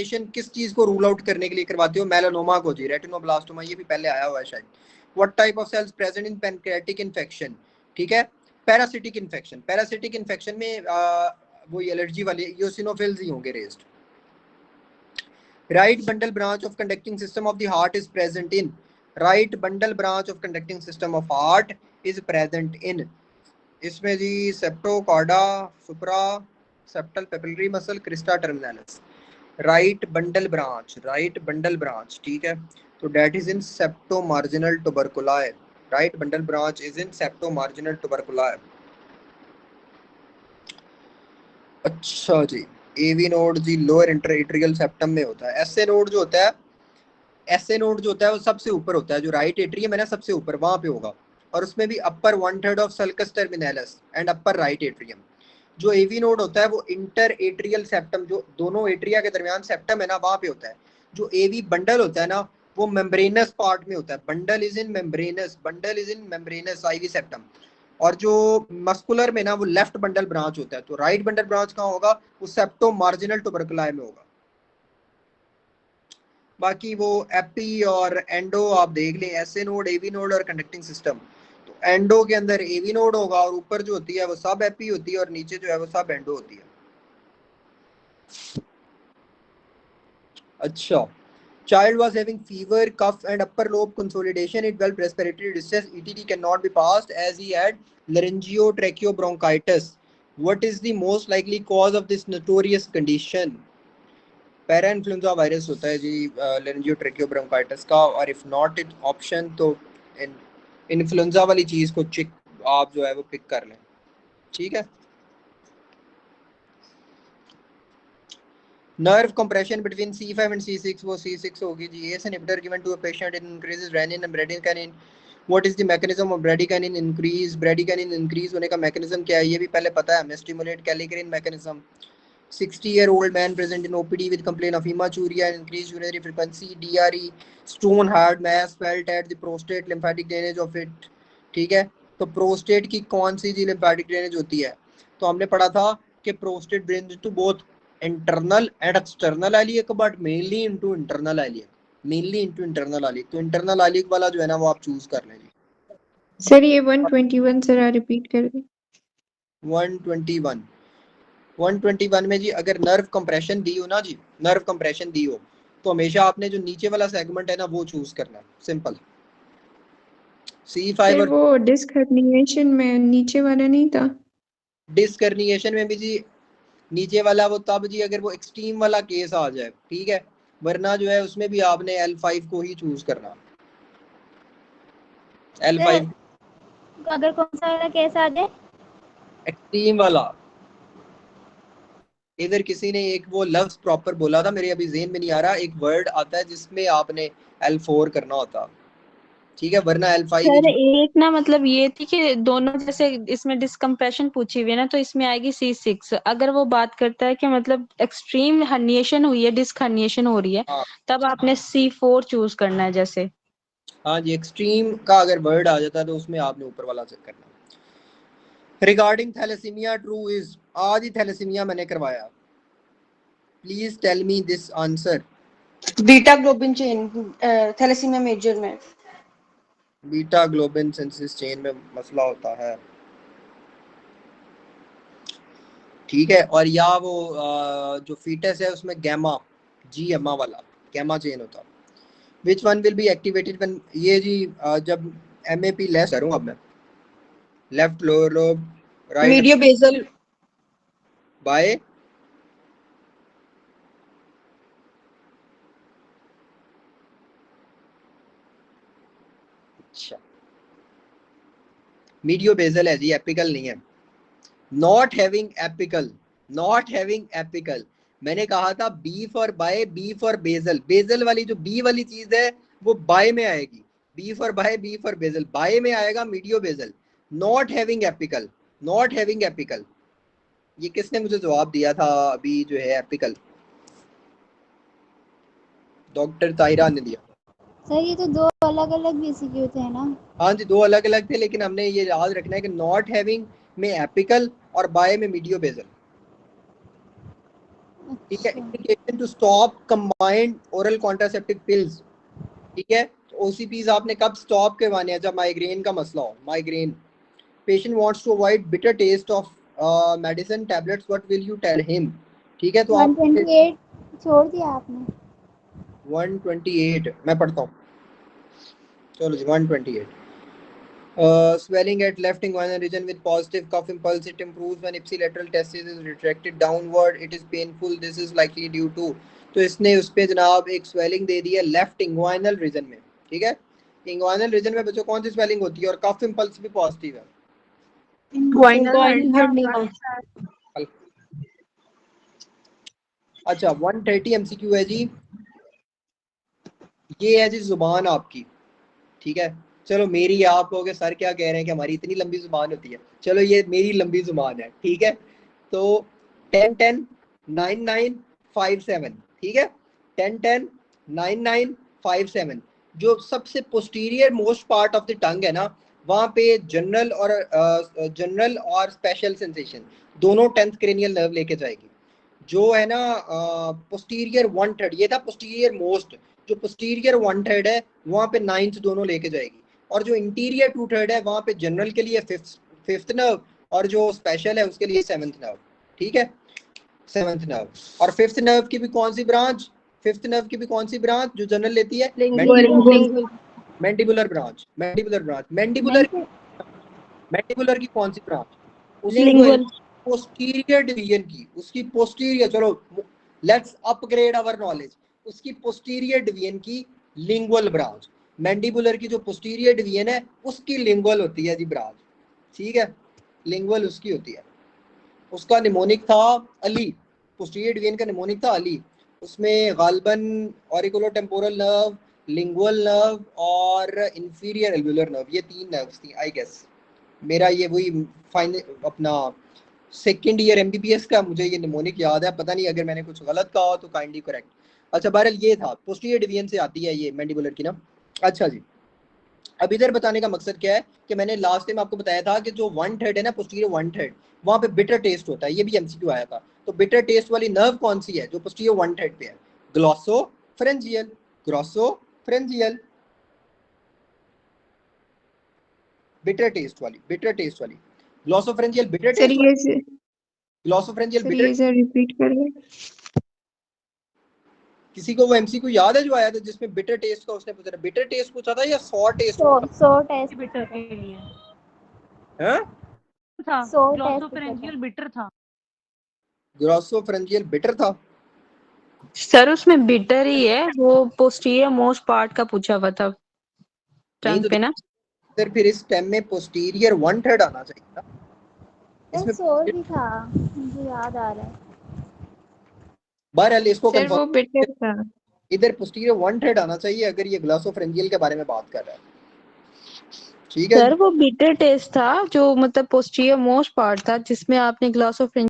किस चीज को रूल आउट करने के लिए करवाते हो? मेलानोमा को जी, रेटिनोब्लास्टोमा, ये भी पहले आया हुआ है शायद। What type of cells present in pancreatic infection? ठीक है, पैरासिटिक इन्फेक्शन। पैरासिटिक इन्फेक्शन में वो एलर्जी वाले यूसिनोफिल्स ही होंगे raised. Right bundle branch of conducting system of the heart is present in, right bundle branch of conducting system of heart is present in, इसमें जी septo corda, supra septal papillary muscle, crista terminalis. Right bundle branch, right bundle branch, ठीक है, तो that is in septo marginal tuberculae. Right bundle branch is in septo marginal tuberculae. अच्छा जी, AV node जी lower interatrial septum में होता है। SA node जो होता है, एसए नोड जो होता है वो सबसे ऊपर होता है, जो राइट एट्रियम है ना सबसे ऊपर, वहां पे होगा। और उसमें भी अपर 1/3 of sulcus terminalis and upper right atrium. जो एवी नोड होता है वो इंटर एट्रियल सेप्टम, जो दोनों एट्रिया के दरमियान सेप्टम है ना, वहां पे होता है। जो एवी बंडल होता है ना, वो मेम्ब्रेनस पार्ट में होता है। Bundle is in membranous, bundle is in membranous IV septum. और जो मस्कुलर में ना वो लेफ्ट बंडल ब्रांच होता है। तो राइट बंडल ब्रांच कहाँ होगा? वो सेप्टो मार्जिनल टुबरकुलाई में होगा। बाकी वो एपी और एंडो आप देख लें, एसए नोड, एवी नोड और कंडक्टिंग सिस्टम। तो एंडो के अंदर एवी नोड होगा और ऊपर जो होती है वो सब एपी होती है और नीचे जो है वो सब एंडो होती है। अच्छा, child was having fever, cough and upper lobe consolidation. It developed respiratory distress. ETD cannot be passed as he had laryngotracheobronchitis. What is the most likely cause of this notorious condition? Para influenza virus होता है जी laryngotracheobronchitis का, और if not it option तो influenza वाली चीज को check आप जो है वो पिक कर लें, ठीक है। Nerve compression between C5 and C6, वो C6 होगी जी। ACE inhibitor given to a patient, it increases renin and bradykinin. What is the mechanism of bradykinin increase? bradykinin increase होने का mechanism क्या है ये भी पहले पता है हमें, stimulate kallikrein mechanism. 60-year-old man present in OPD with complaint of hematuria and increased urinary frequency, DRE, stone hard mass felt at the prostate, lymphatic drainage of it, ठीक है। तो प्रोस्टेट की कौन सी जी लिम्फेटिक ड्रेनेज होती है? तो हमने पढ़ा था कि prostate drainage to both internal and external iliac, but mainly into internal iliac, mainly into internal iliac. तो इंटरनल एलियक वाला जो है ना वो आप चूज कर लें जी। सर ये 121 जरा रिपीट कर दें। 121, 121 में जी अगर नर्व कंप्रेशन दी हो ना जी, नर्व कंप्रेशन दी हो तो हमेशा आपने जो नीचे वाला सेगमेंट है ना वो चूज करना है, सिंपल। C5 सर और वो डिस्क हर्निएशन में नीचे वाला नहीं था? डिस्क हर्निएशन में भी जी नीचे वाला वो तब जी अगर वो एक्सट्रीम वाला केस आ जाए, ठीक है, वरना जो है उसमें भी आपने L5 को ही चूज करना। L5 अगर कौन सा वाला केस आ जाए? एक्सट्रीम वाला। इधर किसी ने एक वो लफ्ज प्रॉपर बोला था, मेरे अभी जेहन में नहीं आ रहा, एक वर्ड आता है जिसमें आपने L4 करना होता, ठीक है, वरना L5 सर ही। एक ना मतलब ये थी कि दोनों जैसे इसमें डिस्कम्प्रेशन पूछी हुई है ना, तो इसमें आएगी C6। अगर वो बात करता है कि मतलब एक्सट्रीम हर्निएशन हुई है, डिस्क हर्निएशन हो रही है, हाँ तब आपने C4 चूज करना है जैसे। हाँ जी, एक्सट्रीम का अगर वर्ड आ जाता है तो उसमें आपने ऊपर वाला चेक करना। रिगार्डिंग थैलेसीमिया ट्रू इज, आज ही थैलेसीमिया मैंने करवाया, please tell me this answer. Beta globin chain thalassemia major में बीटा ग्लोबिन सिंथेसिस चेन में मसला होता है, ठीक है। और या वो जो फीटस है उसमें गैमा जी एमा वाला गैमा चेन होता। Which one will be activated when, ये जी जब MAP लेस करूँ अब मैं, left lower lobe, right medio basal by, अच्छा मीडियो बेसल है जी, एपिकल नहीं है। Not having apical, not having apical, मैंने कहा था B for by, B for basal, basal वाली जो बी वाली चीज है वो बाय में आएगी, B for by, B for basal, by में आएगा medio basal. Not having apical, not having apical, ये किसने मुझे जवाब दिया था अभी जो है एपिकल? डॉक्टर ताहिरा ने दिया। सर ये तो दो अलग अलग BCQ थे ना? हाँ जी, दो अलग अलग थे, लेकिन हमने ये याद रखना है कि नॉट हैविंग में एपिकल और बाय में मीडियो बेजल। ठीक है, indication to stop combined oral contraceptive pills, ठीक है। ओसीपीज आपने कब स्टॉप करवाने हैं, जब माइग्रेन का मसला हो, migraine. Patient wants to avoid bitter taste of medicine tablets, what will you tell him, ठीक है। तो आप 128 छोड़ दिया आपने। 128 मैं पढ़ता हूँ, चलो जी 128। Swelling at left inguinal region with positive cough impulse. It improves when ipsilateral testis is retracted downward. It is painful. This is likely due to, तो इसने उस पे जनाब एक swelling दे दी है लेफ्ट इंग्वाइनल रीजन में, ठीक है। इंग्वाइनल रीजन में बच्चों कौन सी swelling होती है और कफ इंपल्स भी पॉजिटिव है। Inguinal hernia। अच्छा 130 MCQ है जी, ये है जी जुबान आपकी, ठीक है। चलो मेरी, आप कहोगे सर क्या कह रहे हैं कि हमारी इतनी लंबी जुबान होती है, चलो ये मेरी लंबी जुबान है, ठीक है। तो 10 10 9 9 5 7, ठीक है, 10 10 9 9 5 7। जो सबसे posterior most part of the tongue है ना, वहाँ पे जनरल और स्पेशल सेंसेशन दोनों 10th क्रेनियल नर्व लेके जाएगी। जो है ना पोस्टीरियर 1/3, ये था पोस्टीरियर मोस्ट, जो पोस्टीरियर 1/3 है वहाँ पे 9th दोनों लेके जाएगी। और जो इंटीरियर 2/3 है वहाँ पे जनरल के लिए फिफ्थ नर्व, और जो स्पेशल है उसके लिए 7th नर्व, ठीक है, 7th नर्व। और 5th नर्व की भी कौन सी ब्रांच, 5th नर्व की भी कौन सी ब्रांच जो जनरल लेती है, मैंडिबुलर ब्रांच, मैंडिबुलर की कौन सी ब्रांच, उसकी पोस्टीरियर डिवीजन की, उसकी पोस्टीरियर, चलो लेट्स अपग्रेड आवर नॉलेज, उसकी पोस्टीरियर डिवीजन की लिंगुअल ब्रांच। मैंडिबुलर की जो पोस्टीरियर डिवीजन है उसकी लिंगुअल होती है जी ब्रांच, ठीक है, लिंगुअल उसकी होती है। उसका निमोनिक था अली, पोस्टीरियर डिवीजन का निमोनिक था अली। उसमें गालबन ऑरिकुलोटेम्पोरल नर्व, लिंगुअल नर्व और इंफीरियर एल्वुलर नर्व, ये 3 नर्व्स थी आई गेस। मेरा ये वही फाइनल अपना सेकेंड ईयर एमबीबीएस का मुझे ये निमोनिक याद है, पता नहीं अगर मैंने कुछ गलत कहा हो तो काइंडली करेक्ट। अच्छा बहरहाल ये था, पोस्टीरियर डिवीजन से आती है ये मैंडिबुलर की ना। अच्छा जी, अब इधर बताने का मकसद क्या है कि मैंने लास्ट टाइम आपको बताया था कि जो 1/3 है ना, पोस्टीरियर 1/3, वहाँ पे बिटर टेस्ट होता है, ये भी एमसीक्यू आया था। तो बिटर टेस्ट वाली नर्व कौन सी है जो पोस्टीरियर 1/3 पे है, ग्लॉसोफरेंजियल, ग्लॉसोफरेंजियल, बिटर टेस्ट वाली ग्लॉसोफरेंजियल बिटर सर टेस्ट, ये ग्लॉसोफरेंजियल सर बिटर। ये सर रिपीट कर दे। किसी को वो एमसीक्यू याद है जो आया था जिसमें बिटर टेस्ट का उसने पूछा था, बिटर टेस्ट पूछा था या सॉर टेस्ट पूछा था? सो टेस्ट बिटर के लिए हैं? था, सो ग्लॉसोफरेंजियल बिटर था। ग्लॉसोफरेंजियल बिटर था सर उसमें बिटर ही है, वो पोस्टीरियर मोस्ट पार्ट का पूछा हुआ था नहीं टंग तो पे ना। फिर इस स्टेम में पोस्टीरियर 1/3 आना चाहिए था इसमें। सोर भी था, मुझे याद आ रहा है। बहरहाल इसको सर वो कंफर्म, बिटर था। इधर पोस्टीरियर 1/3 आना चाहिए अगर ये ग्लॉसोफरेंजियल के बारे में बात कर रहा है, ठीक है। सर वो बिटर टेस्ट था जो मतलब पोस्टीरियर मोस्ट पार्ट था जिसमें आपने ग्लास ऑफ